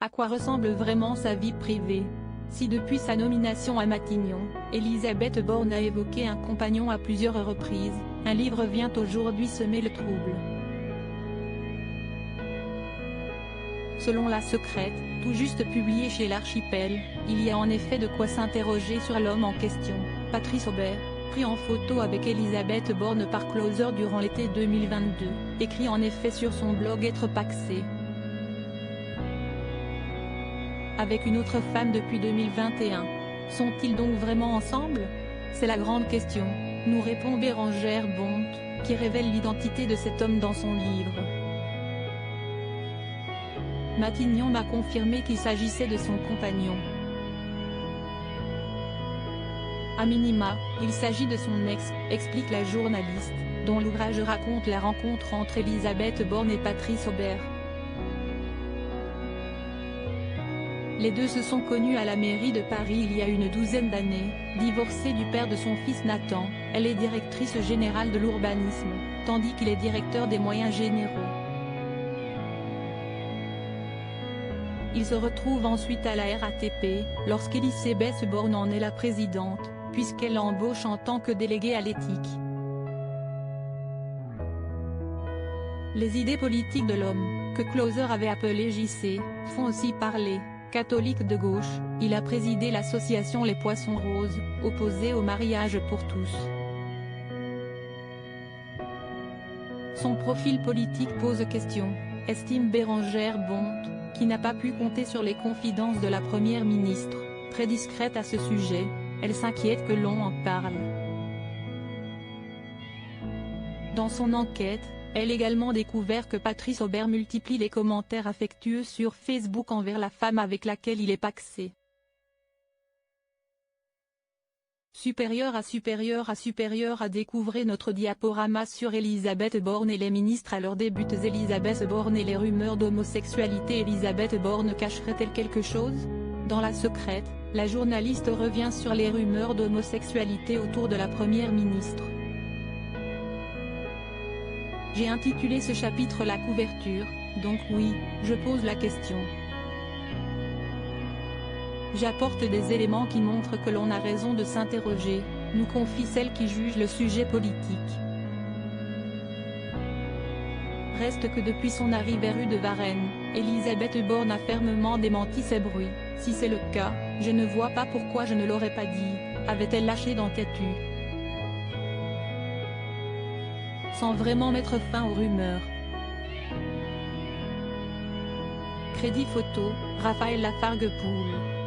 À quoi ressemble vraiment sa vie privée? Si depuis sa nomination à Matignon, Élisabeth Borne a évoqué un compagnon à plusieurs reprises, un livre vient aujourd'hui semer le trouble. Selon La Secrète, tout juste publié chez l'Archipel, il y a en effet de quoi s'interroger sur l'homme en question. Patrice Aubert, pris en photo avec Élisabeth Borne par Closer durant l'été 2022, écrit en effet sur son blog Être pacsé. Avec une autre femme depuis 2021. Sont-ils donc vraiment ensemble? C'est la grande question, nous répond Bérengère Bonte, qui révèle l'identité de cet homme dans son livre. Matignon m'a confirmé qu'il s'agissait de son compagnon. A minima, il s'agit de son ex, explique la journaliste, dont l'ouvrage raconte la rencontre entre Élisabeth Borne et Patrice Aubert. Les deux se sont connus à la mairie de Paris il y a une douzaine d'années. Divorcée du père de son fils Nathan, elle est directrice générale de l'urbanisme, tandis qu'il est directeur des moyens généraux. Il se retrouve ensuite à la RATP, lorsqu'Élisabeth Borne en est la présidente, puisqu'elle l'embauche en tant que déléguée à l'éthique. Les idées politiques de l'homme, que Closer avait appelé JC, font aussi parler. Catholique de gauche, il a présidé l'association Les Poissons Roses, opposée au mariage pour tous. Son profil politique pose question, estime Bérengère Bonte, qui n'a pas pu compter sur les confidences de la première ministre, très discrète à ce sujet, elle s'inquiète que l'on en parle. Dans son enquête, elle a également découvert que Patrice Aubert multiplie les commentaires affectueux sur Facebook envers la femme avec laquelle il est pacsé. Supérieur à découvrir notre diaporama sur Élisabeth Borne et les ministres à leurs débuts. Élisabeth Borne et les rumeurs d'homosexualité. Élisabeth Borne cacherait-elle quelque chose? Dans La Secrète, la journaliste revient sur les rumeurs d'homosexualité autour de la première ministre. J'ai intitulé ce chapitre La couverture, donc oui, je pose la question. J'apporte des éléments qui montrent que l'on a raison de s'interroger, nous confie celle qui juge le sujet politique. Reste que depuis son arrivée rue de Varennes, Élisabeth Borne a fermement démenti ces bruits. Si c'est le cas, je ne vois pas pourquoi je ne l'aurais pas dit, avait-elle lâché dans Têtu. Sans vraiment mettre fin aux rumeurs. Crédit photo, Raphaël Lafargue-Poul.